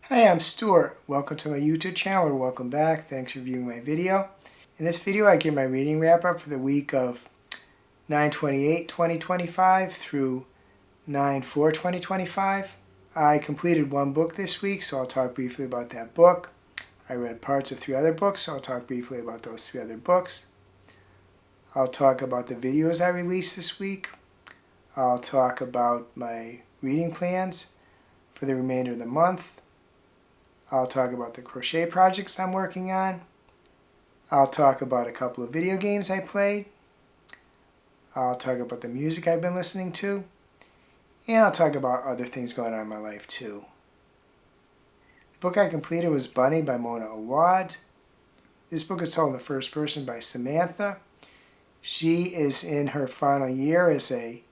Hi, I'm Stuart. Welcome to my YouTube channel, or welcome back. Thanks for viewing my video. In this video, I give my reading wrap-up for the week of 9/28/2025 through 9/4/2025. I completed one book this week, so I'll talk briefly about that book. I read parts of 3 other books, so I'll talk briefly about those 3 other books. I'll talk about the videos I released this week. I'll talk about my reading plans for the remainder of the month. I'll talk about the crochet projects I'm working on. I'll talk about a couple of video games I played. I'll talk about the music I've been listening to. And I'll talk about other things going on in my life too. The book I completed was Bunny by Mona Awad. This book is told in the first person by Samantha. She is in her final year as a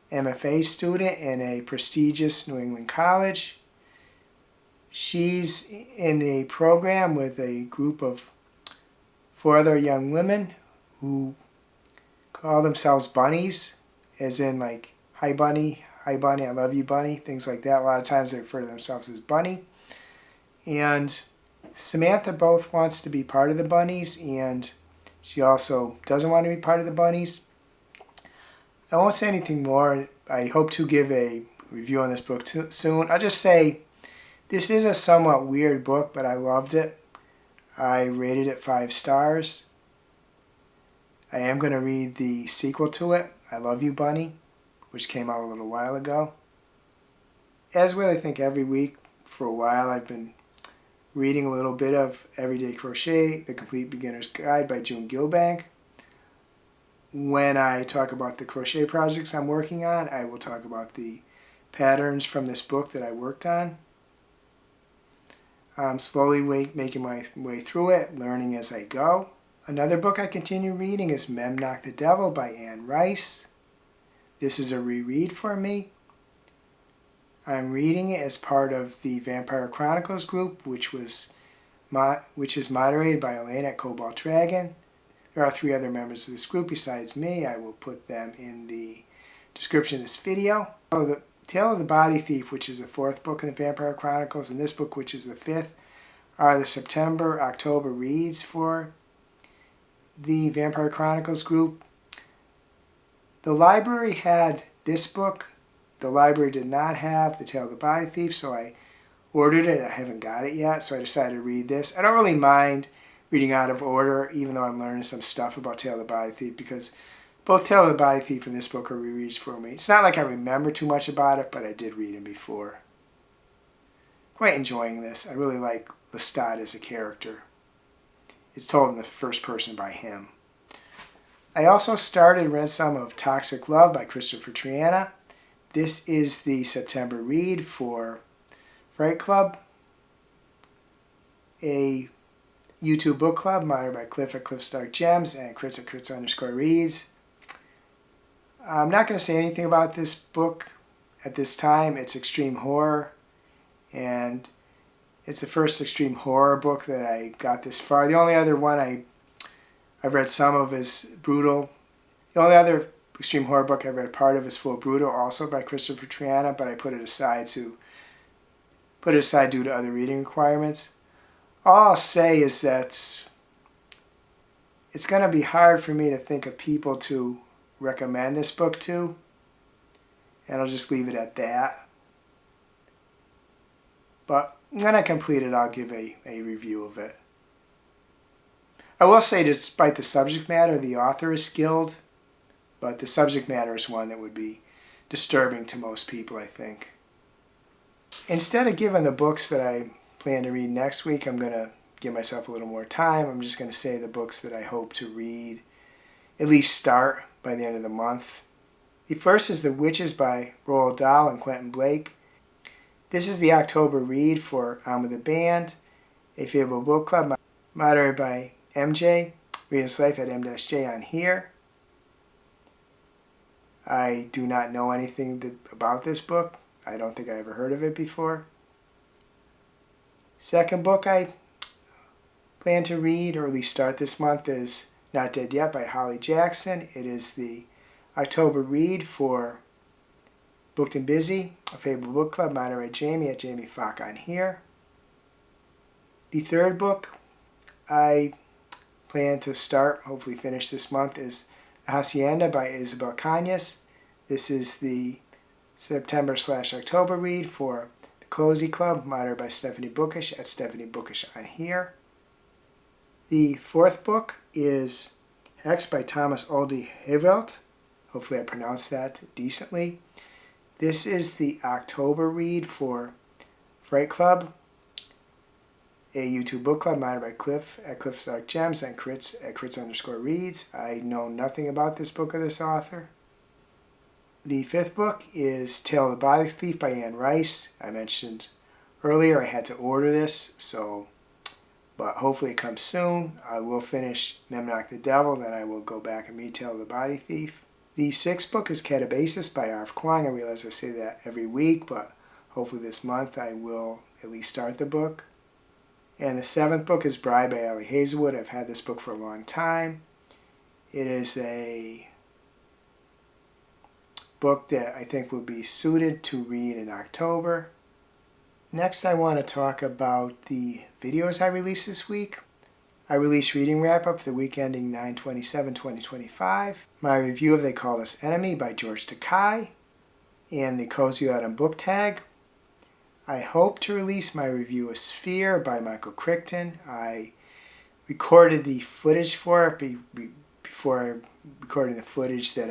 MFA student in a prestigious New England college. She's in a program with a group of 4 other young women who call themselves bunnies, as in like, hi bunny, I love you bunny, things like that. A lot of times they refer to themselves as bunny. And Samantha both wants to be part of the bunnies, and she also doesn't want to be part of the bunnies. I won't say anything more. I hope to give a review on this book soon. I'll just say this is a somewhat weird book, but I loved it. I rated it 5 stars. I am going to read the sequel to it, I Love You Bunny, which came out a little while ago. As with I think every week for a while, I've been reading a little bit of Everyday Crochet, The Complete Beginner's Guide by June Gilbank. When I talk about the crochet projects I'm working on, I will talk about the patterns from this book that I worked on. I'm slowly making my way through it, learning as I go. Another book I continue reading is Memnoch the Devil by Anne Rice. This is a reread for me. I'm reading it as part of the Vampire Chronicles group, which is moderated by Elaine at Cobalt Dragon. There are 3 other members of this group besides me. I will put them in the description of this video. The Tale of the Body Thief, which is the 4th book in the Vampire Chronicles, and this book, which is the 5th, are the September-October reads for the Vampire Chronicles group. The library had this book. The library did not have The Tale of the Body Thief, so I ordered it. I haven't got it yet, so I decided to read this. I don't really mind reading out of order, even though I'm learning some stuff about Tale of the Body Thief, because both Tale of the Body Thief and this book are rereads for me. It's not like I remember too much about it, but I did read him before. Quite enjoying this. I really like Lestat as a character. It's told in the first person by him. I also started and read some of Toxic Love by Kristopher Triana. This is the September read for Fright Club, a YouTube book club moderated by Cliff at Cliff's Dark Gems and Crits at Crits_reads. I'm not going to say anything about this book at this time. It's extreme horror, and it's the first extreme horror book that I got this far. The only other one I've read some of is Brutal. The only other extreme horror book I've read part of is Full Brutal, also by Kristopher Triana, but I put it aside due to other reading requirements. All I'll say is that it's going to be hard for me to think of people to recommend this book to, and I'll just leave it at that. But when I complete it, I'll give a review of it. I will say, despite the subject matter, the author is skilled, but the subject matter is one that would be disturbing to most people, I think. Instead of giving the books that I plan to read next week, I'm going to give myself a little more time. I'm just going to say the books that I hope to read, at least start by the end of the month. The first is The Witches by Roald Dahl and Quentin Blake. This is the October read for On With the Band, a Fable book club moderated by MJ. Read his life at M-J on here. I do not know anything about this book. I don't think I ever heard of it before. Second book I plan to read, or at least start this month, is Not Dead Yet by Holly Jackson. It is the October read for Booked and Busy, a Fable book club moderated by Jamie at Jamie Fock on here. The third book I plan to start, hopefully finish this month, is Hacienda by Isabel Cañas. This is the September/October read for the Cozy Club, moderated by Stephanie Bookish at Stephanie Bookish on here. The fourth book is Hex by Thomas Aldi Hevelt. Hopefully I pronounced that decently. This is the October read for Fright Club, a YouTube book club moderated by Cliff at Cliff's Dark Gems and Crits at Crits_reads. I know nothing about this book or this author. The fifth book is Tale of the Body Thief by Anne Rice. I mentioned earlier I had to order this, but hopefully it comes soon. I will finish Memnoch the Devil, then I will go back and read Tale of the Body Thief. The sixth book is Catabasis by R.F. Kuang. I realize I say that every week, but hopefully this month I will at least start the book. And the seventh book is Bride by Allie Hazelwood. I've had this book for a long time. It is a book that I think will be suited to read in October. Next, I want to talk about the videos I released this week. I released Reading Wrap-Up for the week ending 9/27/2025. My review of They Called Us Enemy by George Takei, and the Cozy Autumn Book Tag. I hope to release my review of Sphere by Michael Crichton. I recorded the footage for it before recording the footage that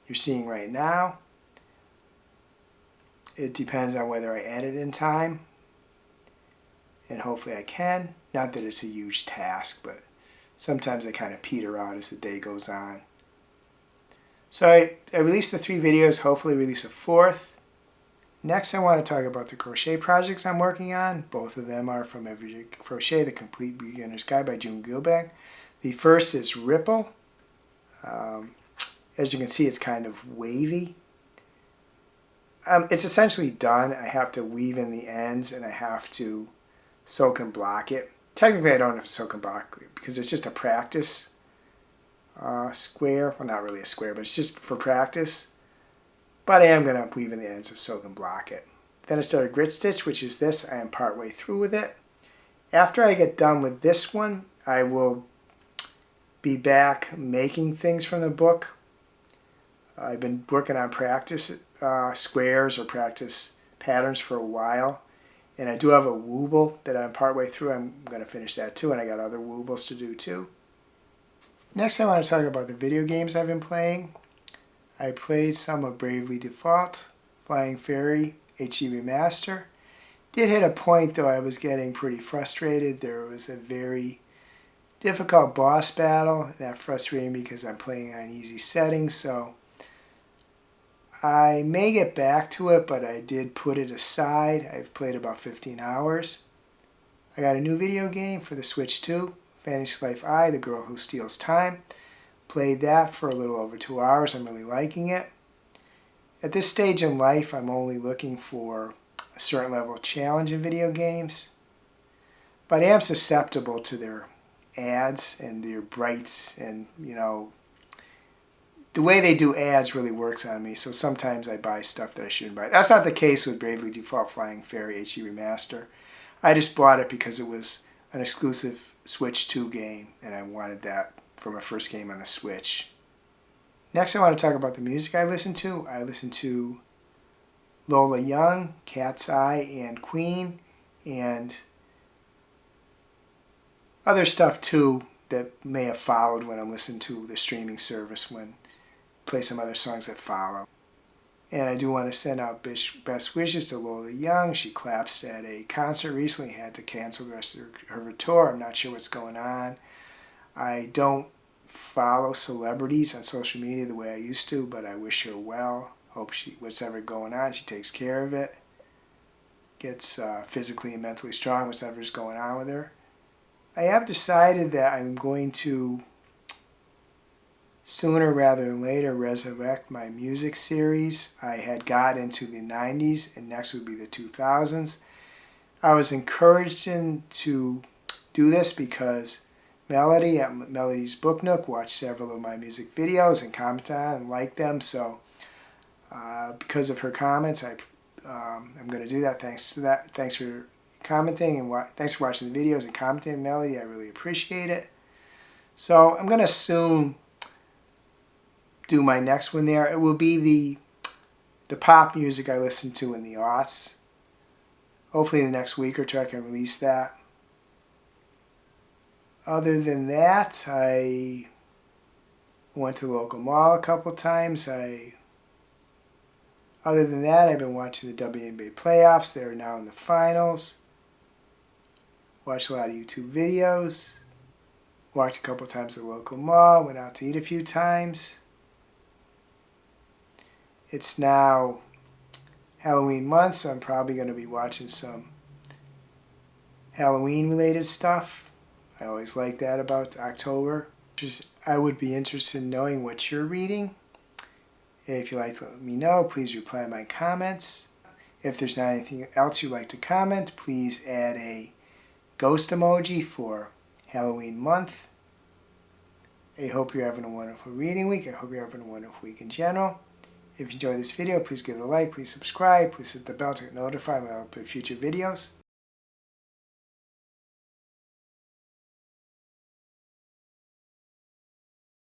you're seeing right now. It depends on whether I edit in time, and hopefully I can. Not that it's a huge task, but sometimes I kind of peter out as the day goes on. So I released the 3 videos, hopefully release a 4th. Next, I want to talk about the crochet projects I'm working on. Both of them are from Everyday Crochet, The Complete Beginner's Guide by June Gilbank. The first is Ripple. As you can see, it's kind of wavy. It's essentially done. I have to weave in the ends and I have to soak and block it. Technically, I don't have to soak and block it because it's just a practice square. Well, not really a square, but it's just for practice. But I am going to weave in the ends and soak and block it. Then I started Grit Stitch, which is this. I am partway through with it. After I get done with this one, I will be back making things from the book. I've been working on practice squares or practice patterns for a while. And I do have a wooble that I'm partway through. I'm going to finish that too, and I got other woobles to do too. Next, I want to talk about the video games I've been playing. I played some of Bravely Default, Flying Fairy, HD Remaster. Did hit a point though I was getting pretty frustrated. There was a very difficult boss battle. That frustrated me because I'm playing on easy settings, so I may get back to it, but I did put it aside. I've played about 15 hours. I got a new video game for the Switch 2, Fantasy Life I, The Girl Who Steals Time. Played that for a little over 2 hours. I'm really liking it. At this stage in life, I'm only looking for a certain level of challenge in video games. But I am susceptible to their ads and their brights and, the way they do ads really works on me, so sometimes I buy stuff that I shouldn't buy. That's not the case with Bravely Default Flying Fairy HD Remaster. I just bought it because it was an exclusive Switch 2 game, and I wanted that for my first game on the Switch. Next, I want to talk about the music I listen to. I listen to Lola Young, Cat's Eye, and Queen, and other stuff too that may have followed when I'm listening to the streaming service when play some other songs that follow. And I do want to send out best wishes to Lola Young. She collapsed at a concert recently, had to cancel the rest of her tour. I'm not sure what's going on. I don't follow celebrities on social media the way I used to, but I wish her well. Hope whatever going on, she takes care of it. Gets physically and mentally strong, whatever's going on with her. I have decided that I'm going to sooner rather than later resurrect my music series. I had got into the 90s and next would be the 2000s. I was encouraged to do this because Melody at Melody's Book Nook watched several of my music videos and commented on and liked them, so because of her comments I'm going to do that. Thanks for commenting, and thanks for watching the videos and commenting, Melody. I really appreciate it. So I'm going to soon do my next one there. It will be the pop music I listened to in the aughts. Hopefully in the next week or two I can release that. Other than that, I went to the local mall a couple times. Other than that, I've been watching the WNBA playoffs. They're now in the finals. Watched a lot of YouTube videos. Walked a couple times at the local mall. Went out to eat a few times. It's now Halloween month, so I'm probably going to be watching some Halloween related stuff. I always like that about October. I would be interested in knowing what you're reading. If you'd like to let me know, please reply to my comments. If there's not anything else you'd like to comment, please add a ghost emoji for Halloween month. I hope you're having a wonderful reading week. I hope you're having a wonderful week in general. If you enjoyed this video, please give it a like, please subscribe, please hit the bell to get notified when I upload future videos.